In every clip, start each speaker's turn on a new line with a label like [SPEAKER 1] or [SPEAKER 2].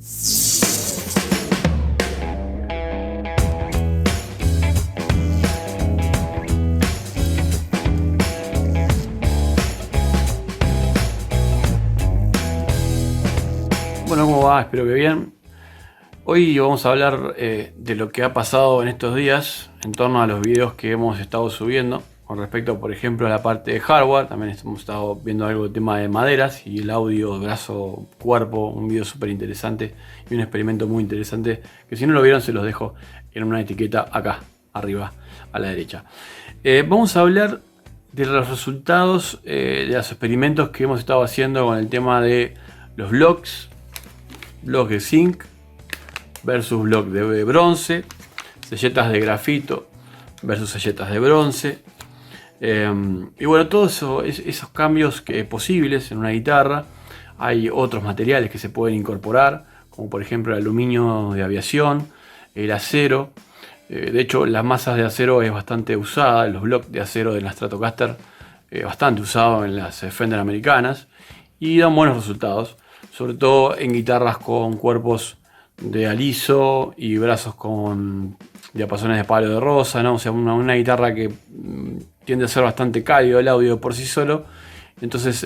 [SPEAKER 1] Bueno, ¿cómo va? Espero que bien. Hoy vamos a hablar de lo que ha pasado en estos días en torno a los videos que hemos estado subiendo con respecto, por ejemplo, a la parte de hardware. También hemos estado viendo algo de tema de maderas y el audio, brazo, cuerpo, un video súper interesante y un experimento muy interesante que si no lo vieron se los dejo en una etiqueta acá, arriba, a la derecha. Vamos a hablar de los resultados de los experimentos que hemos estado haciendo con el tema de los blogs de zinc versus block de bronce, selletas de grafito versus selletas de bronce, y bueno, todos esos cambios posibles en una guitarra. Hay otros materiales que se pueden incorporar, como por ejemplo el aluminio de aviación, el acero. De hecho, las masas de acero es bastante usada, los blocks de acero de la Stratocaster bastante usado en las Fender americanas y dan buenos resultados, sobre todo en guitarras con cuerpos de aliso y brazos con diapasones de palo de rosa, ¿no? O sea, una guitarra que tiende a ser bastante cálido el audio por sí solo. Entonces,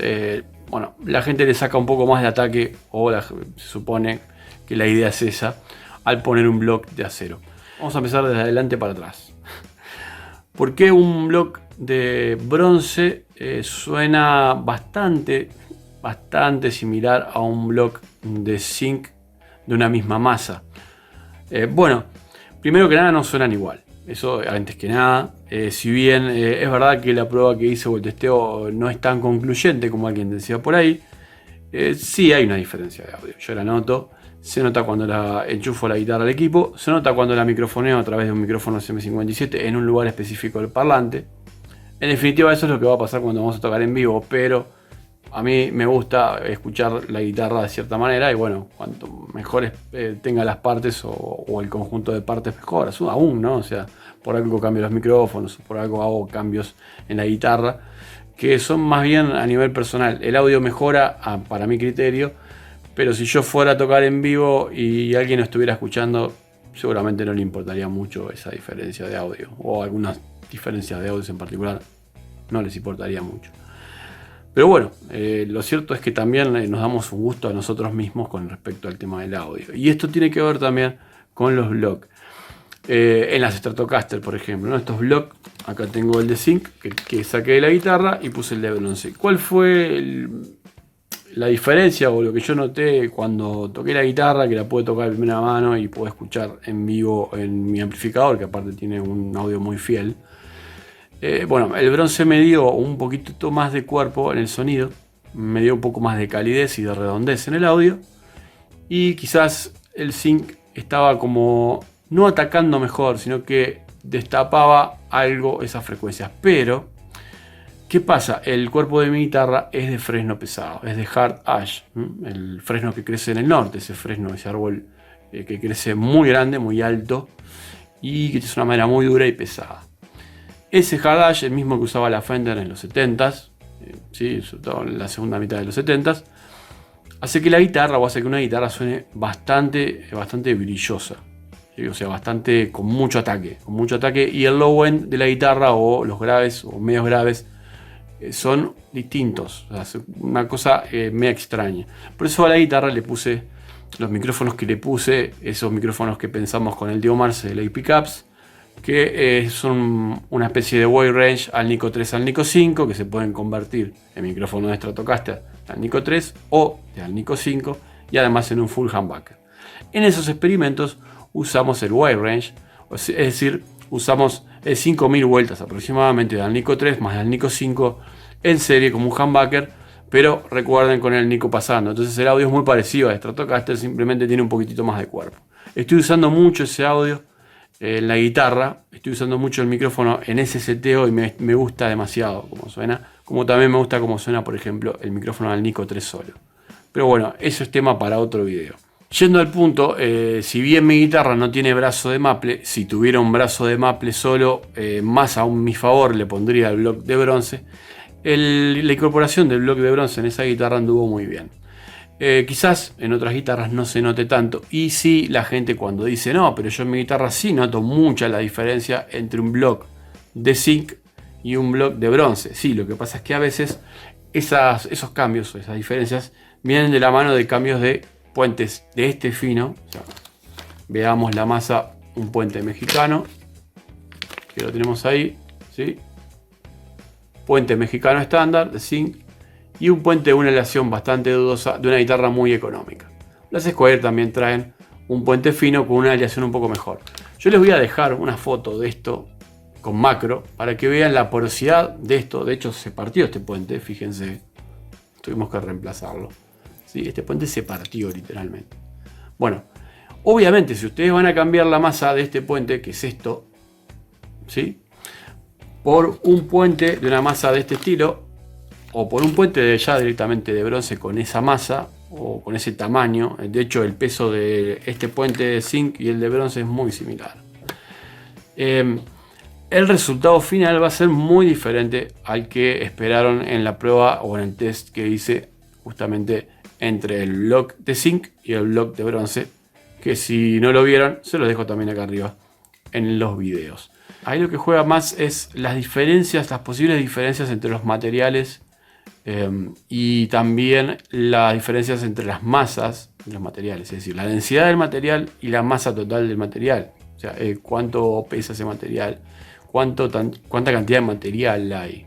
[SPEAKER 1] bueno, la gente le saca un poco más de ataque, o se supone que la idea es esa, al poner un block de acero. Vamos a empezar desde adelante para atrás. ¿Por qué un block de bronce suena bastante similar a un block de zinc de una misma masa? Bueno, primero que nada no suenan igual, eso antes que nada. Si bien es verdad que la prueba que hice o el testeo no es tan concluyente como alguien decía por ahí, sí hay una diferencia de audio, yo la noto. Se nota cuando la enchufo la guitarra al equipo, se nota cuando la microfoneo a través de un micrófono SM57 en un lugar específico del parlante. En definitiva, eso es lo que va a pasar cuando vamos a tocar en vivo, pero a mí me gusta escuchar la guitarra de cierta manera, y bueno, cuanto mejor tenga las partes o el conjunto de partes, mejor aún, ¿no? O sea, por algo cambio los micrófonos, por algo hago cambios en la guitarra, que son más bien a nivel personal. El audio mejora para mi criterio, pero si yo fuera a tocar en vivo y alguien lo estuviera escuchando, seguramente no le importaría mucho esa diferencia de audio, o algunas diferencias de audios en particular, no les importaría mucho. Pero bueno, lo cierto es que también nos damos un gusto a nosotros mismos con respecto al tema del audio. Y esto tiene que ver también con los blocks. En las Stratocaster, por ejemplo, ¿no? Estos blocks, acá tengo el de zinc que saqué de la guitarra y puse el de bronce. ¿Cuál fue la diferencia o lo que yo noté cuando toqué la guitarra, que la pude tocar de primera mano y pude escuchar en vivo en mi amplificador, que aparte tiene un audio muy fiel? Bueno, el bronce me dio un poquito más de cuerpo en el sonido, me dio un poco más de calidez y de redondez en el audio, y quizás el zinc estaba como no atacando mejor, sino que destapaba algo esas frecuencias. Pero ¿qué pasa? El cuerpo de mi guitarra es de fresno pesado, es de hard ash, el fresno que crece en el norte, ese fresno, ese árbol que crece muy grande, muy alto, y que es una madera muy dura y pesada. Ese hard ash, el mismo que usaba la Fender en los 70s, ¿sí? Sobre todo en la segunda mitad de los 70s, hace que la guitarra, o hace que una guitarra suene bastante brillosa, ¿sí? O sea, bastante con mucho ataque, y el low end de la guitarra, o los graves o medios graves, son distintos. O sea, una cosa media extraña. Por eso a la guitarra le puse los micrófonos que le puse, esos micrófonos que pensamos con el Dio Marce de Lake Pickups, que son una especie de wide range al Nico 3 al Nico 5, que se pueden convertir en micrófono de Stratocaster al Nico 3 o al Nico 5, y además en un full humbucker. En esos experimentos usamos el wide range, es decir, usamos 5000 vueltas aproximadamente del Nico 3 más del Nico 5 en serie como un humbucker, pero recuerden con el Nico pasando. Entonces el audio es muy parecido a Stratocaster, simplemente tiene un poquitito más de cuerpo. Estoy usando mucho ese audio en la guitarra, estoy usando mucho el micrófono en ese seteo y me gusta demasiado como suena, como también me gusta como suena, por ejemplo, el micrófono del Nico 3 solo. Pero bueno, eso es tema para otro video. Yendo al punto, si bien mi guitarra no tiene brazo de maple, si tuviera un brazo de maple solo, más a mi favor le pondría el block de bronce. La incorporación del block de bronce en esa guitarra anduvo muy bien. Quizás en otras guitarras no se note tanto. Y sí, la gente cuando dice no, pero yo en mi guitarra sí noto mucha la diferencia entre un block de zinc y un block de bronce. Sí, lo que pasa es que a veces esos cambios o esas diferencias vienen de la mano de cambios de puentes de este fino. O sea, veamos la masa, un puente mexicano, que lo tenemos ahí, ¿sí? Puente mexicano estándar de zinc y un puente de una aleación bastante dudosa de una guitarra muy económica. Las Squier también traen un puente fino con una aleación un poco mejor. Yo les voy a dejar una foto de esto con macro para que vean la porosidad de esto. De hecho se partió este puente, fíjense, tuvimos que reemplazarlo. ¿Sí? Este puente se partió literalmente. Bueno, obviamente si ustedes van a cambiar la masa de este puente, que es esto, ¿sí?, por un puente de una masa de este estilo, o por un puente ya directamente de bronce con esa masa o con ese tamaño. De hecho, el peso de este puente de zinc y el de bronce es muy similar. El resultado final va a ser muy diferente al que esperaron en la prueba o en el test que hice justamente entre el block de zinc y el block de bronce, que si no lo vieron se los dejo también acá arriba en los videos. Ahí lo que juega más es las diferencias, las posibles diferencias entre los materiales y también las diferencias entre las masas de los materiales, es decir, la densidad del material y la masa total del material. O sea, cuánto pesa ese material, cuánta cantidad de material hay.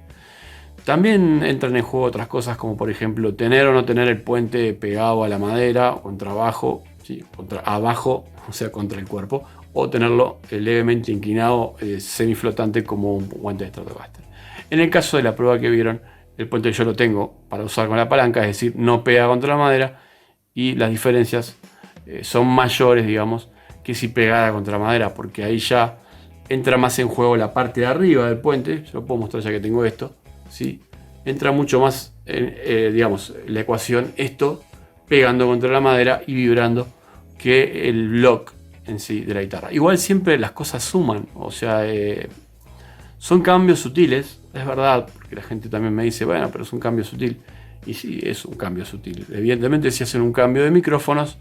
[SPEAKER 1] También entran en juego otras cosas como por ejemplo tener o no tener el puente pegado a la madera, contra abajo, ¿sí?, contra abajo, o sea, contra el cuerpo, o tenerlo levemente inclinado, semiflotante como un puente de Stratocaster. En el caso de la prueba que vieron, el puente yo lo tengo para usar con la palanca, es decir, no pega contra la madera y las diferencias son mayores, digamos, que si pegara contra la madera, porque ahí ya entra más en juego la parte de arriba del puente. Yo lo puedo mostrar ya que tengo esto, ¿sí? Entra mucho más, digamos, la ecuación esto pegando contra la madera y vibrando que el block en sí de la guitarra. Igual siempre las cosas suman, o sea, son cambios sutiles, es verdad, porque la gente también me dice, bueno, pero es un cambio sutil. Y sí, es un cambio sutil. Evidentemente, si hacen un cambio de micrófonos,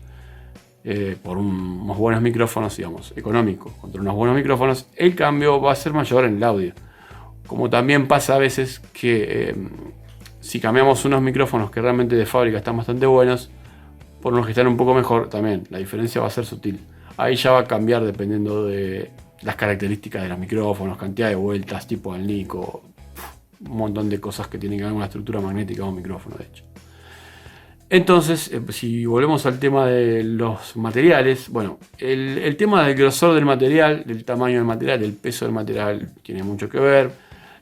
[SPEAKER 1] por unos buenos micrófonos, digamos, económicos, contra unos buenos micrófonos, el cambio va a ser mayor en el audio. Como también pasa a veces que si cambiamos unos micrófonos que realmente de fábrica están bastante buenos, por unos que están un poco mejor, también la diferencia va a ser sutil. Ahí ya va a cambiar dependiendo de las características de los micrófonos, cantidad de vueltas, tipo del Nico, un montón de cosas que tienen que ver con la estructura magnética de un micrófono, de hecho. Entonces, si volvemos al tema de los materiales, bueno, el tema del grosor del material, del tamaño del material, del peso del material tiene mucho que ver.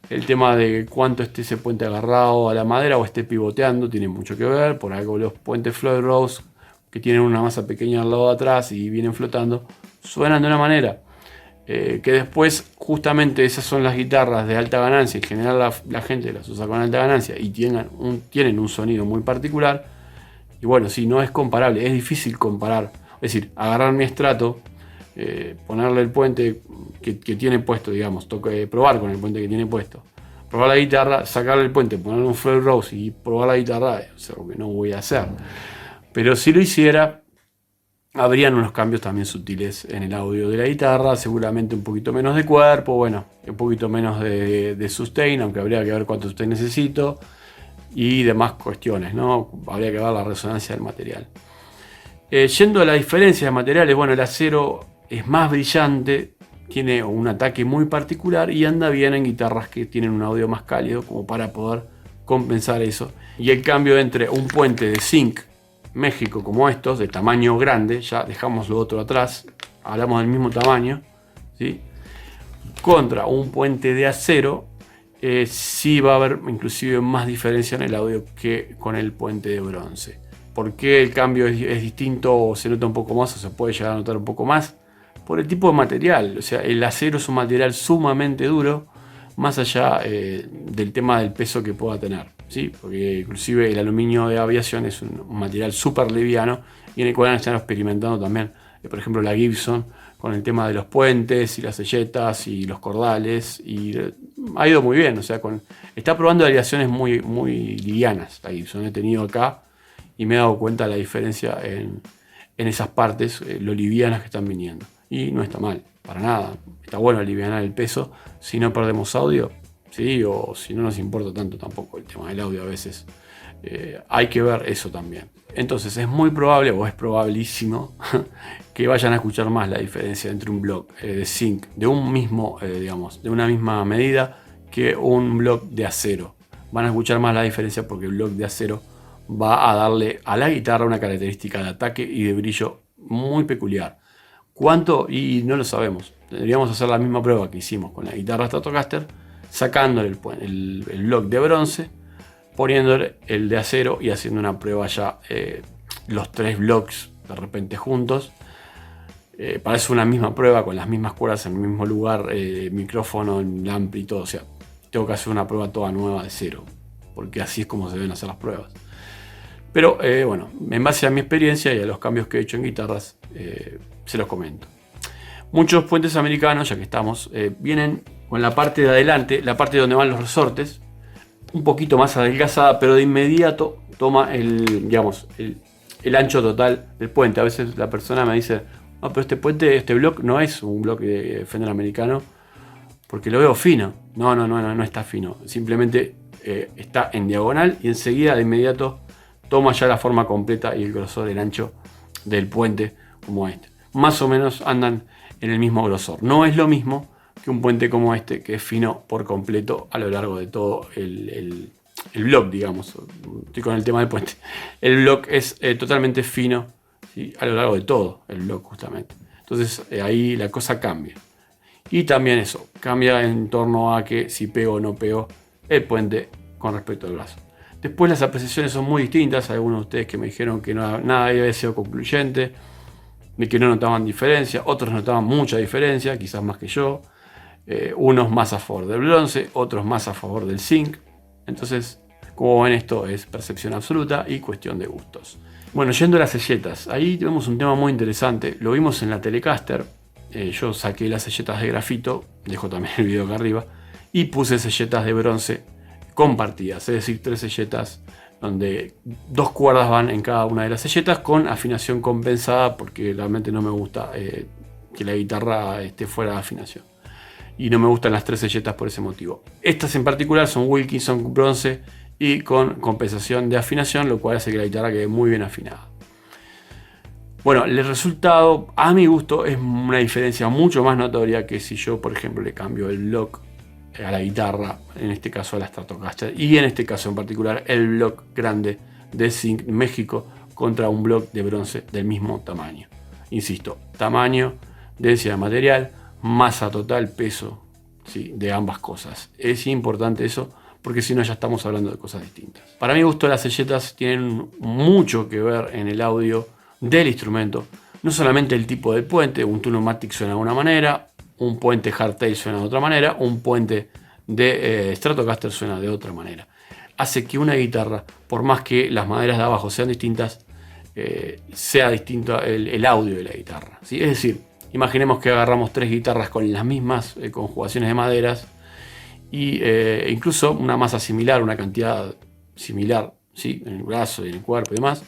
[SPEAKER 1] El tema de cuánto esté ese puente agarrado a la madera o esté pivoteando tiene mucho que ver. Por algo los puentes Floyd Rose, que tienen una masa pequeña al lado de atrás y vienen flotando, suenan de una manera. Que después justamente esas son las guitarras de alta ganancia. En general la gente las usa con alta ganancia y tienen un sonido muy particular. Y bueno, sí, no es comparable, es difícil comparar. Es decir, agarrar mi estrato, ponerle el puente que tiene puesto, digamos, probar con el puente que tiene puesto, probar la guitarra, sacarle el puente, ponerle un Floyd Rose y probar la guitarra, es algo que no voy a hacer. Pero si lo hiciera, habrían unos cambios también sutiles en el audio de la guitarra, seguramente un poquito menos de cuerpo, bueno, un poquito menos de sustain, aunque habría que ver cuánto sustain necesito y demás cuestiones, ¿no? Habría que ver la resonancia del material. Yendo a la diferencia de materiales, bueno, el acero es más brillante, tiene un ataque muy particular y anda bien en guitarras que tienen un audio más cálido, como para poder compensar eso. Y el cambio entre un puente de zinc México como estos, de tamaño grande, ya dejamos lo otro atrás, hablamos del mismo tamaño, ¿sí?, contra un puente de acero, sí va a haber inclusive más diferencia en el audio que con el puente de bronce. ¿Por qué el cambio es distinto o se nota un poco más o se puede llegar a notar un poco más? Por el tipo de material. O sea, el acero es un material sumamente duro, más allá del tema del peso que pueda tener, ¿sí? Porque inclusive el aluminio de aviación es un material súper liviano y en el cual están experimentando también, por ejemplo, la Gibson con el tema de los puentes y las selletas y los cordales, y ha ido muy bien. O sea, está probando aleaciones muy, muy livianas la Gibson. He tenido acá y me he dado cuenta de la diferencia en esas partes, lo livianas que están viniendo. Y no está mal, para nada. Está bueno alivianar el peso si no perdemos audio, ¿sí? O si no nos importa tanto tampoco el tema del audio a veces. Hay que ver eso también. Entonces es muy probable, o es probabilísimo, que vayan a escuchar más la diferencia entre un block de zinc de un mismo, digamos, de una misma medida que un block de acero. Van a escuchar más la diferencia porque el block de acero va a darle a la guitarra una característica de ataque y de brillo muy peculiar. ¿Cuánto? Y no lo sabemos. Deberíamos hacer la misma prueba que hicimos con la guitarra Stratocaster, sacándole el block de bronce, poniéndole el de acero y haciendo una prueba ya, los tres blocks de repente juntos. Parece una misma prueba con las mismas cuerdas en el mismo lugar, micrófono, el ampli y todo. O sea, tengo que hacer una prueba toda nueva de cero, porque así es como se deben hacer las pruebas. Pero bueno, en base a mi experiencia y a los cambios que he hecho en guitarras, se los comento. Muchos puentes americanos, ya que estamos, vienen con la parte de adelante, la parte donde van los resortes, un poquito más adelgazada, pero de inmediato toma digamos, el ancho total del puente. A veces la persona me dice, no, pero este puente, este block no es un block de Fender americano, porque lo veo fino. No está fino. Simplemente está en diagonal y enseguida de inmediato toma ya la forma completa y el grosor, el ancho del puente como este. Más o menos andan en el mismo grosor. No es lo mismo que un puente como este, que es fino por completo a lo largo de todo el block, digamos. Estoy con el tema del puente. El block es totalmente fino, ¿sí? A lo largo de todo el block justamente. Entonces ahí la cosa cambia. Y también eso, cambia en torno a que si pego o no pego el puente con respecto al brazo. Después las apreciaciones son muy distintas. Hay algunos de ustedes que me dijeron que nada había sido concluyente, de que no notaban diferencia. Otros notaban mucha diferencia, quizás más que yo. Unos más a favor del bronce, otros más a favor del zinc. Entonces, como ven, esto es percepción absoluta y cuestión de gustos. Bueno, yendo a las selletas, ahí tenemos un tema muy interesante. Lo vimos en la Telecaster. Yo saqué las selletas de grafito, dejo también el video acá arriba, y puse selletas de bronce compartidas, es decir, 3 selletas donde 2 cuerdas van en cada una de las selletas con afinación compensada, porque realmente no me gusta que la guitarra esté fuera de afinación. Y no me gustan las 3 selletas por ese motivo. Estas en particular son Wilkinson bronce y con compensación de afinación, lo cual hace que la guitarra quede muy bien afinada. Bueno, el resultado a mi gusto es una diferencia mucho más notoria que si yo, por ejemplo, le cambio el block a la guitarra, en este caso a la Stratocaster, y en este caso en particular el block grande de zinc México contra un block de bronce del mismo tamaño. Insisto, tamaño, densidad de material, masa total, peso, ¿sí? De ambas cosas. Es importante eso, porque si no ya estamos hablando de cosas distintas. Para mi gusto las selletas tienen mucho que ver en el audio del instrumento. No solamente el tipo de puente, un Tune-o-matic suena de una manera, un puente hardtail suena de otra manera, un puente de Stratocaster suena de otra manera. Hace que una guitarra, por más que las maderas de abajo sean distintas, sea distinto el audio de la guitarra, ¿sí? Es decir, imaginemos que agarramos 3 guitarras con las mismas conjugaciones de maderas e incluso una masa similar, una cantidad similar, ¿sí? En el brazo y en el cuerpo y demás.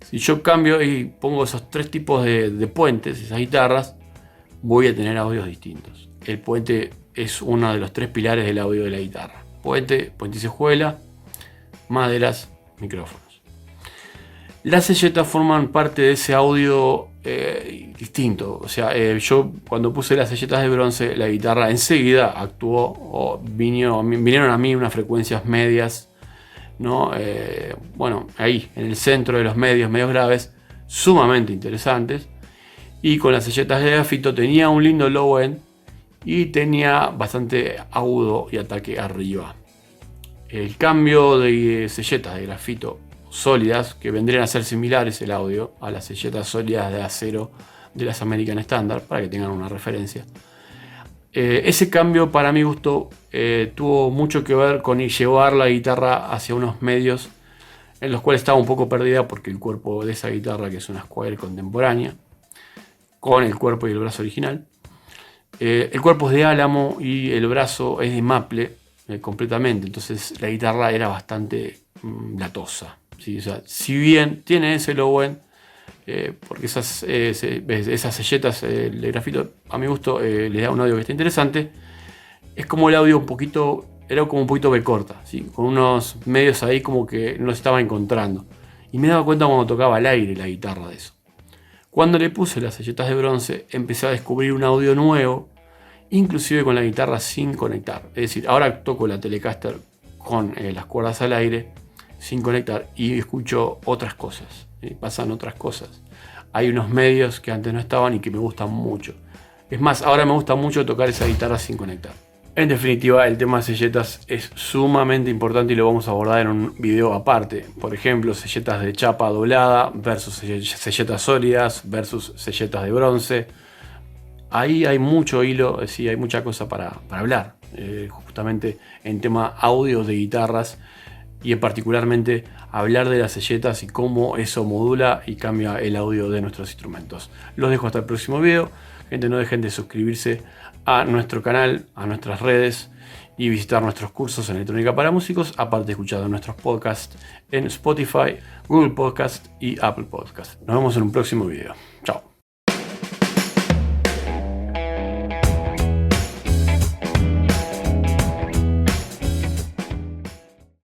[SPEAKER 1] Si yo cambio y pongo esos 3 tipos de puentes, esas guitarras, voy a tener audios distintos. El puente es uno de los 3 pilares del audio de la guitarra. Puente y cejuela, maderas, micrófonos. Las selletas forman parte de ese audio distinto. O sea, yo cuando puse las selletas de bronce, la guitarra enseguida actuó, o vinieron a mí unas frecuencias medias, ¿no? Bueno, ahí, en el centro de los medios graves, sumamente interesantes. Y con las selletas de grafito tenía un lindo low end y tenía bastante agudo y ataque arriba. El cambio de selletas de grafito sólidas, que vendrían a ser similares el audio a las selletas sólidas de acero de las American Standard, para que tengan una referencia. Ese cambio, para mi gusto, tuvo mucho que ver con llevar la guitarra hacia unos medios en los cuales estaba un poco perdida, porque el cuerpo de esa guitarra, que es una Squire contemporánea, con el cuerpo y el brazo original, el cuerpo es de álamo y el brazo es de maple completamente, entonces la guitarra era bastante latosa, ¿sí? O sea, si bien tiene ese low-end, porque esas selletas de grafito, a mi gusto, le da un audio que está interesante. Es como el audio un poquito, era como un poquito B corta, ¿sí? Con unos medios ahí como que no se estaba encontrando. Y me daba cuenta cuando tocaba al aire la guitarra de eso. Cuando le puse las selletas de bronce, empecé a descubrir un audio nuevo, inclusive con la guitarra sin conectar. Es decir, ahora toco la Telecaster con las cuerdas al aire, sin conectar, y escucho otras cosas, pasan otras cosas. Hay unos medios que antes no estaban y que me gustan mucho. Es más, ahora me gusta mucho tocar esa guitarra sin conectar. En definitiva, el tema de selletas es sumamente importante y lo vamos a abordar en un video aparte. Por ejemplo, selletas de chapa doblada versus selletas sólidas versus selletas de bronce. Ahí hay mucho hilo, es decir, hay mucha cosa para hablar. Justamente en tema audio de guitarras y en particularmente hablar de las selletas y cómo eso modula y cambia el audio de nuestros instrumentos. Los dejo hasta el próximo video. Gente, no dejen de suscribirse a nuestro canal, a nuestras redes y visitar nuestros cursos en electrónica para músicos, aparte de escuchar nuestros podcasts en Spotify, Google Podcast y Apple Podcast. Nos vemos en un próximo video. Chao.